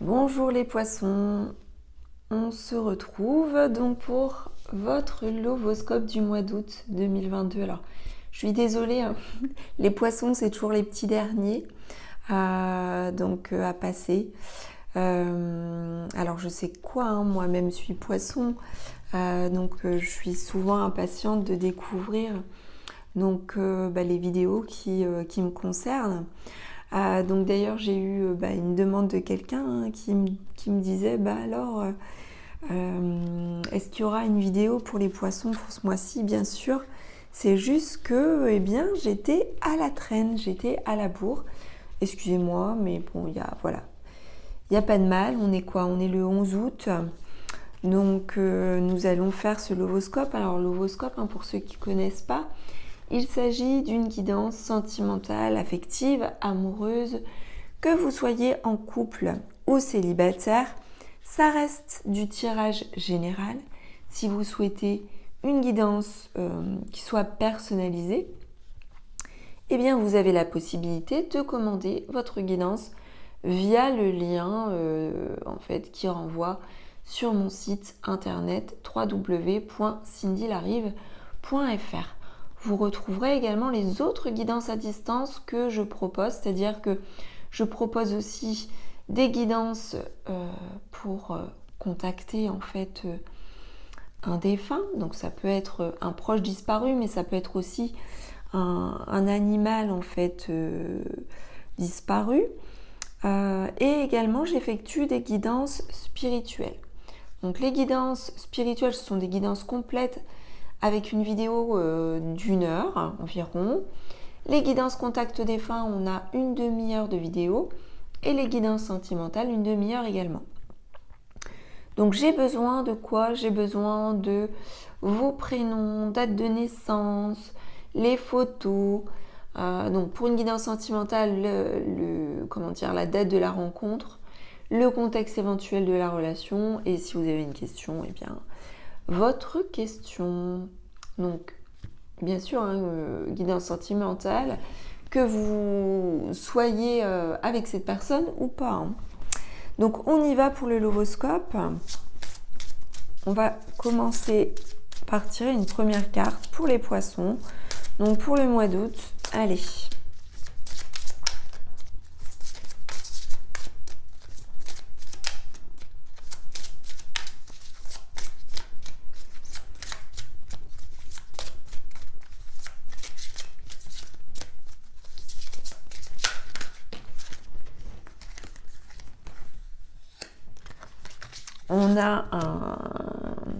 Bonjour les poissons, on se retrouve donc pour votre lovoscope du mois d'août 2022. Alors, je suis désolée, hein, les poissons c'est toujours les petits derniers à passer. Alors je sais quoi, hein, moi-même je suis poisson, je suis souvent impatiente de découvrir les vidéos qui me concernent. Donc d'ailleurs j'ai eu une demande de quelqu'un qui me disait est-ce qu'il y aura une vidéo pour les poissons pour ce mois-ci? Bien sûr, c'est juste que j'étais à la traîne, j'étais à la bourre. Excusez-moi, mais bon, il y a pas de mal. On est quoi? On est le 11 août. Donc nous allons faire ce lovoscope. Alors lovoscope, hein, pour ceux qui ne connaissent pas, il s'agit d'une guidance sentimentale, affective, amoureuse, que vous soyez en couple ou célibataire. Ça reste du tirage général. Si vous souhaitez une guidance qui soit personnalisée, eh bien vous avez la possibilité de commander votre guidance via le lien qui renvoie sur mon site internet www.cindylarive.fr. Vous retrouverez également les autres guidances à distance que je propose, c'est-à-dire que je propose aussi des guidances pour contacter un défunt. Donc ça peut être un proche disparu, mais ça peut être aussi un animal disparu. Et également j'effectue des guidances spirituelles. Donc les guidances spirituelles, ce sont des guidances complètes avec une vidéo d'1 heure environ. Les guidances contact défunt, on a une demi-heure de vidéo. Et les guidances sentimentales, une demi-heure également. Donc j'ai besoin de quoi? J'ai besoin de vos prénoms, date de naissance, les photos. Donc pour une guidance sentimentale, la date de la rencontre, le contexte éventuel de la relation, et si vous avez une question, votre question. Donc bien sûr, guidance sentimentale, que vous soyez avec cette personne ou pas. Donc on y va pour le lovoscope. On va commencer par tirer une première carte pour les poissons. Donc pour le mois d'août, allez. On a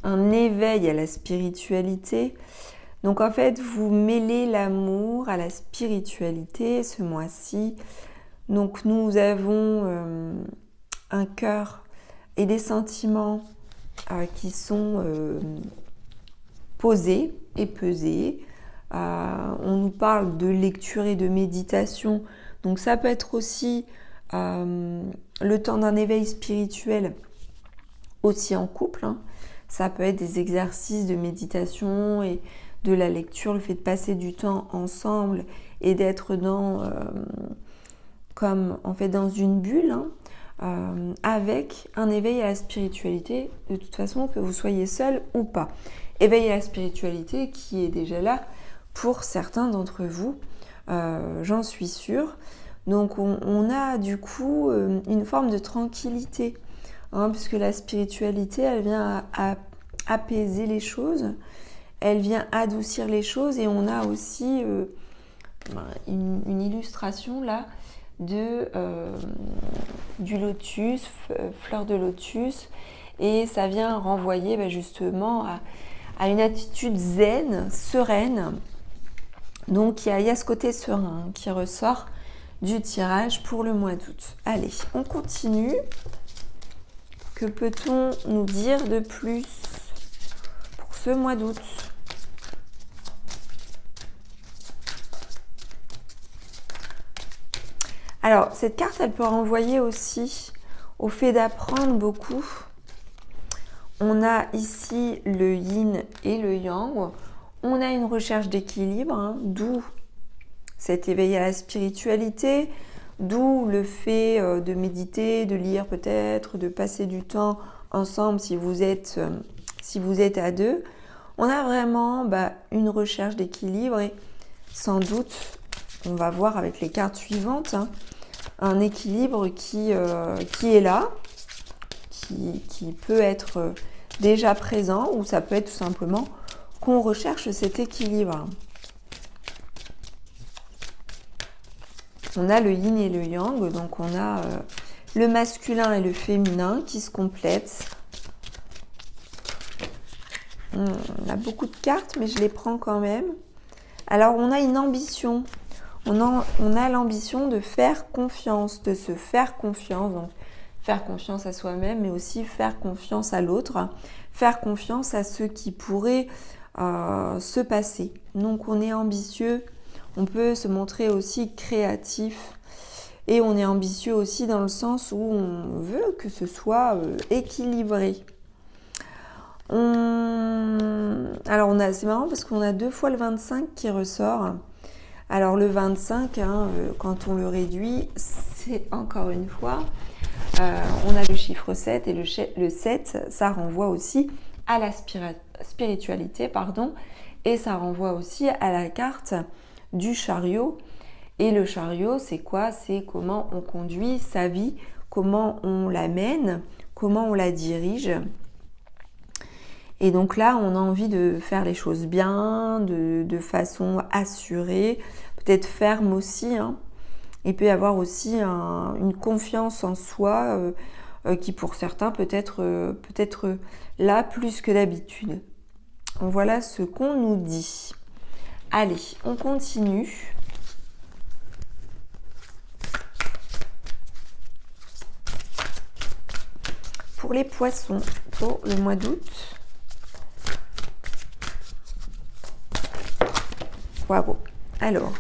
un éveil à la spiritualité. Donc en fait, vous mêlez l'amour à la spiritualité ce mois-ci. Donc nous avons un cœur et des sentiments qui sont posés et pesés. On nous parle de lecture et de méditation. Donc ça peut être aussi le temps d'un éveil spirituel aussi en couple. Ça peut être des exercices de méditation et de la lecture, le fait de passer du temps ensemble et d'être dans une bulle, avec un éveil à la spiritualité, de toute façon que vous soyez seul ou pas. Éveil à la spiritualité qui est déjà là pour certains d'entre vous, j'en suis sûre. Donc on a du coup une forme de tranquillité, puisque la spiritualité, elle vient à apaiser les choses, elle vient adoucir les choses, et on a aussi une illustration là du lotus, fleur de lotus, et ça vient renvoyer justement à une attitude zen, sereine. Donc il y a ce côté serein qui ressort du tirage pour le mois d'août. Allez, on continue. Que peut-on nous dire de plus pour ce mois d'août? Alors, cette carte, elle peut renvoyer aussi au fait d'apprendre beaucoup. On a ici le yin et le yang. On a une recherche d'équilibre, d'où cet éveil à la spiritualité. D'où le fait de méditer, de lire peut-être, de passer du temps ensemble si vous êtes à deux. On a vraiment une recherche d'équilibre et sans doute, on va voir avec les cartes suivantes, un équilibre qui est là, qui peut être déjà présent, ou ça peut être tout simplement qu'on recherche cet équilibre. On a le yin et le yang, donc on a le masculin et le féminin qui se complètent. On a beaucoup de cartes, mais je les prends quand même. Alors, on a une ambition. On a l'ambition de faire confiance, de se faire confiance. Donc, faire confiance à soi-même, mais aussi faire confiance à l'autre. Faire confiance à ce qui pourrait se passer. Donc, on est ambitieux. On peut se montrer aussi créatif. Et on est ambitieux aussi dans le sens où on veut que ce soit équilibré. Alors, c'est marrant parce qu'on a 2 fois le 25 qui ressort. Alors, le 25, quand on le réduit, c'est encore une fois, on a le chiffre 7 et le 7, ça renvoie aussi à la spiritualité, et ça renvoie aussi à la carte du chariot. Et le chariot, c'est quoi? C'est comment on conduit sa vie, comment on la mène, comment on la dirige. Et donc là, on a envie de faire les choses bien, de façon assurée, peut-être ferme aussi. Il peut y avoir aussi une confiance en soi qui pour certains peut être là plus que d'habitude. Voilà ce qu'on nous dit. Allez, on continue. Pour les poissons, pour le mois d'août. Bravo. Alors,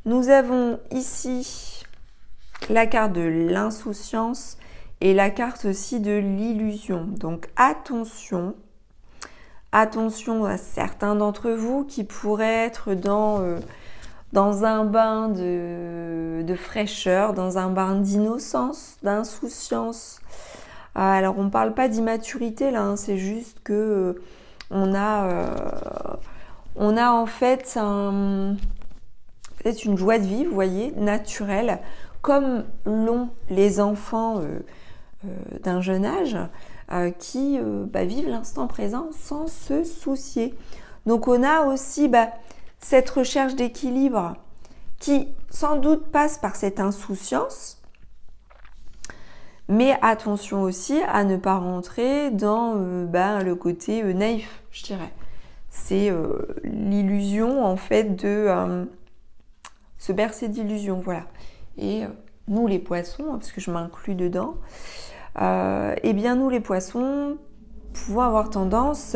nous avons ici la carte de l'insouciance et la carte aussi de l'illusion. Donc, attention à certains d'entre vous qui pourraient être dans un bain de fraîcheur, dans un bain d'innocence, d'insouciance. Alors, on ne parle pas d'immaturité là, c'est juste que on a en fait peut-être une joie de vivre, vous voyez, naturelle, comme l'ont les enfants d'un jeune âge qui vivent l'instant présent sans se soucier. Donc on a aussi cette recherche d'équilibre qui sans doute passe par cette insouciance, mais attention aussi à ne pas rentrer dans le côté naïf, je dirais. C'est l'illusion en fait de se bercer d'illusions, voilà. Et nous les poissons, parce que je m'inclus dedans, nous les poissons pouvons avoir tendance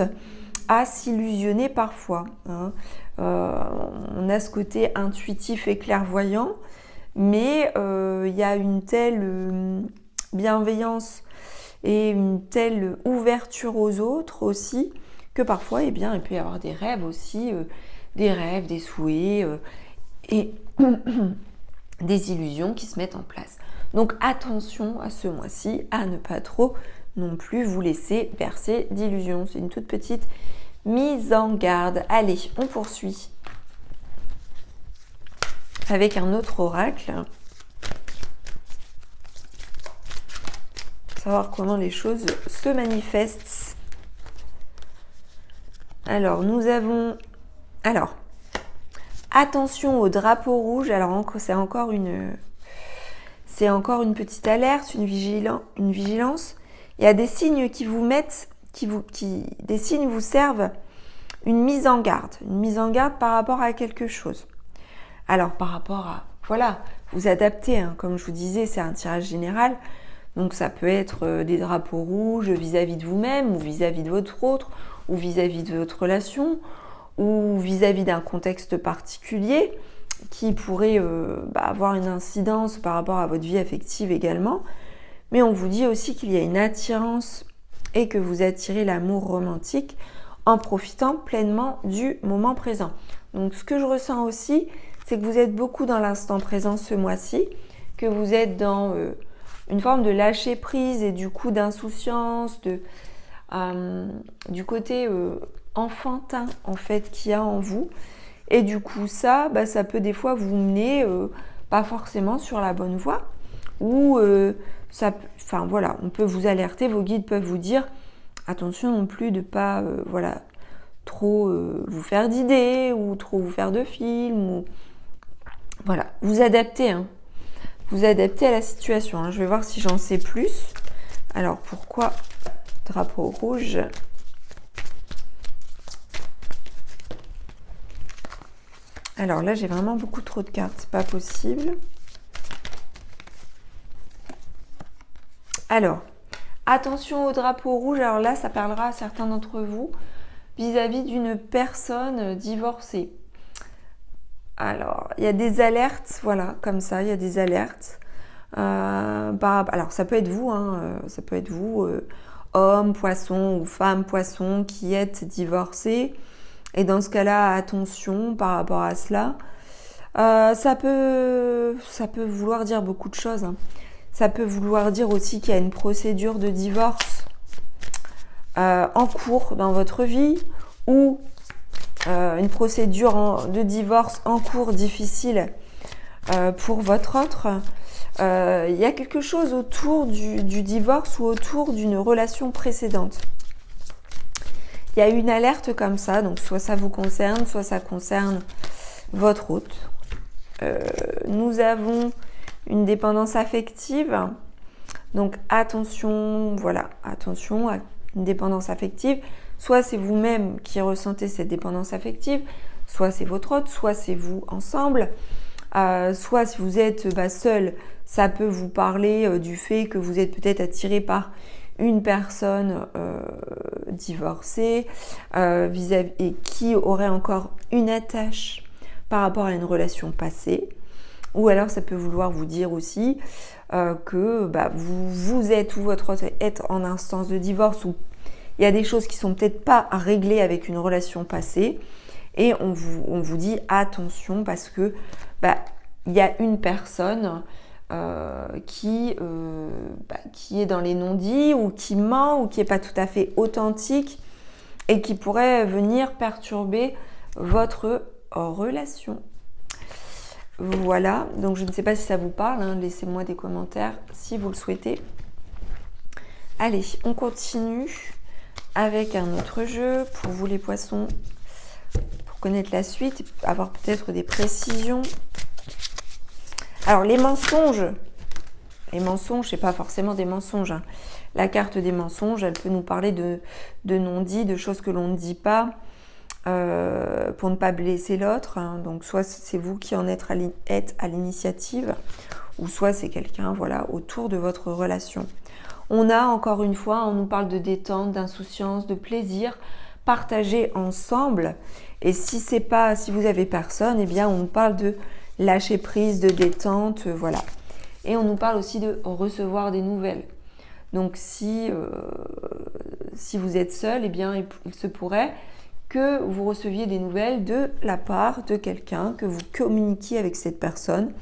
à s'illusionner parfois. On a ce côté intuitif et clairvoyant, mais il y a une telle bienveillance et une telle ouverture aux autres aussi, que parfois, il peut y avoir des rêves aussi, des souhaits et des illusions qui se mettent en place. Donc attention à ce mois-ci, à ne pas trop non plus vous laisser bercer d'illusions. C'est une toute petite mise en garde. Allez, on poursuit avec un autre oracle. Savoir comment les choses se manifestent. Alors, nous avons... attention au drapeau rouge. Alors, c'est encore une petite alerte, une vigilance. Il y a des signes qui vous mettent, des signes vous servent une mise en garde par rapport à quelque chose. Alors, par rapport à... Voilà, vous adaptez. Comme je vous disais, c'est un tirage général. Donc, ça peut être des drapeaux rouges vis-à-vis de vous-même ou vis-à-vis de votre autre, ou vis-à-vis de votre relation, ou vis-à-vis d'un contexte particulier qui pourrait avoir une incidence par rapport à votre vie affective également. Mais on vous dit aussi qu'il y a une attirance et que vous attirez l'amour romantique en profitant pleinement du moment présent. Donc ce que je ressens aussi, c'est que vous êtes beaucoup dans l'instant présent ce mois-ci, que vous êtes dans une forme de lâcher prise et du coup d'insouciance, du côté enfantin en fait qu'il y a en vous. Et du coup ça peut des fois vous mener pas forcément sur la bonne voie, ou on peut vous alerter, vos guides peuvent vous dire attention non plus de pas trop vous faire d'idées ou trop vous faire de films, ou voilà, vous adaptez, hein. Vous adaptez à la situation, hein. Je vais voir si j'en sais plus. Alors pourquoi drapeau rouge? Alors là j'ai vraiment beaucoup trop de cartes, c'est pas possible. Alors, attention au drapeau rouge. Alors là, ça parlera à certains d'entre vous vis-à-vis d'une personne divorcée. Alors, il y a des alertes, voilà, comme ça, il y a des alertes. Alors, ça peut être vous, hein, ça peut être vous, homme, poisson ou femme, poisson, qui êtes divorcé. Et dans ce cas-là, attention par rapport à cela. Ça peut vouloir dire beaucoup de choses, hein. Ça peut vouloir dire aussi qu'il y a une procédure de divorce en cours dans votre vie, ou une procédure de divorce en cours difficile pour votre autre. Il y a quelque chose autour du divorce ou autour d'une relation précédente. Il y a une alerte comme ça, donc soit ça vous concerne, soit ça concerne votre hôte. Nous avons une dépendance affective, donc attention, attention à une dépendance affective. Soit c'est vous-même qui ressentez cette dépendance affective, soit c'est votre hôte, soit c'est vous ensemble. Soit si vous êtes seul, ça peut vous parler du fait que vous êtes peut-être attiré par une personne divorcée et qui aurait encore une attache par rapport à une relation passée. Ou alors ça peut vouloir vous dire aussi que vous êtes ou votre hôte est en instance de divorce, ou il y a des choses qui sont peut-être pas réglées avec une relation passée, et on vous dit attention parce que il y a une personne qui est dans les non-dits, ou qui ment, ou qui n'est pas tout à fait authentique, et qui pourrait venir perturber votre relation. Voilà, donc je ne sais pas si ça vous parle, hein. Laissez-moi des commentaires si vous le souhaitez. Allez, on continue avec un autre jeu pour vous les poissons, pour connaître la suite, avoir peut-être des précisions. Alors les mensonges, c'est pas forcément des mensonges, hein. La carte des mensonges, elle peut nous parler de non-dits, de choses que l'on ne dit pas, pour ne pas blesser l'autre, hein. Donc soit c'est vous qui en êtes à l'initiative, ou soit c'est quelqu'un autour de votre relation. On a encore une fois, on nous parle de détente, d'insouciance, de plaisir partagé ensemble. Et si vous avez personne, eh bien on nous parle de lâcher prise, de détente, voilà. Et on nous parle aussi de recevoir des nouvelles. Donc si vous êtes seul, eh bien il se pourrait que vous receviez des nouvelles de la part de quelqu'un, que vous communiquiez avec cette personne,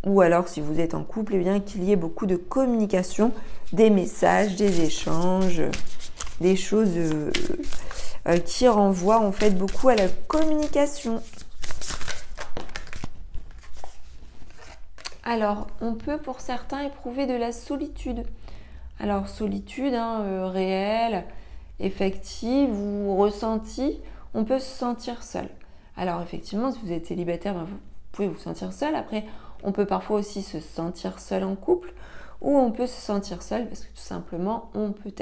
ou alors si vous êtes en couple, eh bien qu'il y ait beaucoup de communication, des messages, des échanges, des choses qui renvoient en fait beaucoup à la communication. Alors, on peut pour certains éprouver de la solitude. Alors, solitude réelle, effective ou ressentie, on peut se sentir seul. Alors, effectivement, si vous êtes célibataire, vous pouvez vous sentir seul. Après, on peut parfois aussi se sentir seul en couple, ou on peut se sentir seul parce que tout simplement, on peut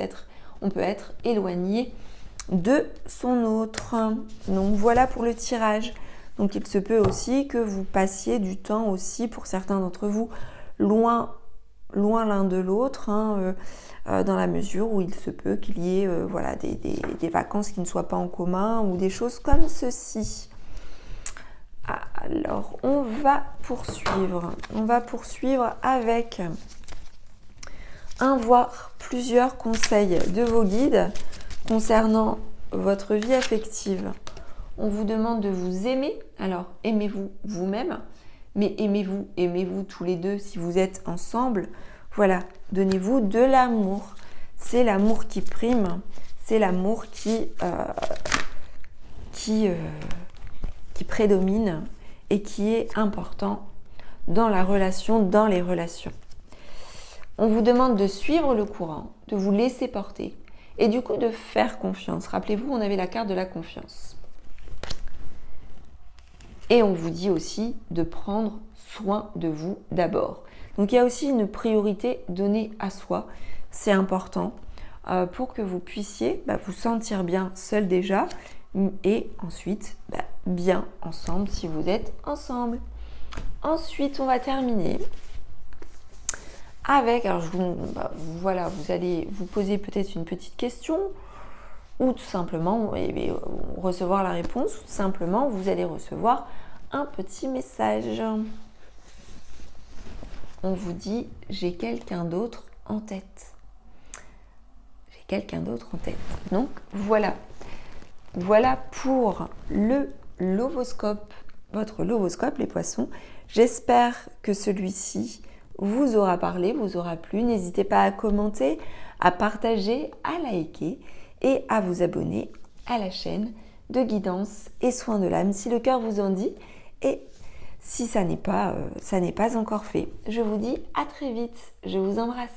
être éloigné de son autre. Donc, voilà pour le tirage. Donc il se peut aussi que vous passiez du temps aussi, pour certains d'entre vous, loin l'un de l'autre, dans la mesure où il se peut qu'il y ait des vacances qui ne soient pas en commun, ou des choses comme ceci. Alors on va poursuivre avec voire plusieurs conseils de vos guides concernant votre vie affective On vous demande de vous aimer. Alors, aimez-vous vous-même, mais aimez-vous tous les deux si vous êtes ensemble. Voilà, donnez-vous de l'amour. C'est l'amour qui prime, c'est l'amour qui prédomine et qui est important dans la relation, dans les relations. On vous demande de suivre le courant, de vous laisser porter et du coup de faire confiance. Rappelez-vous, on avait la carte de la confiance. Et on vous dit aussi de prendre soin de vous d'abord. Donc il y a aussi une priorité donnée à soi. C'est important pour que vous puissiez vous sentir bien seul déjà et ensuite bien ensemble si vous êtes ensemble. Ensuite, on va terminer avec, alors voilà, vous allez vous poser peut-être une petite question ou tout simplement recevoir la réponse, ou tout simplement vous allez recevoir un petit message. On vous dit « j'ai quelqu'un d'autre en tête ». J'ai quelqu'un d'autre en tête. Donc voilà. Voilà pour le Lovoscope, votre Lovoscope les poissons. J'espère que celui-ci vous aura parlé, vous aura plu. N'hésitez pas à commenter, à partager, à liker et à vous abonner à la chaîne de guidance et soins de l'âme si le cœur vous en dit et si ça n'est pas encore fait. Je vous dis à très vite, je vous embrasse.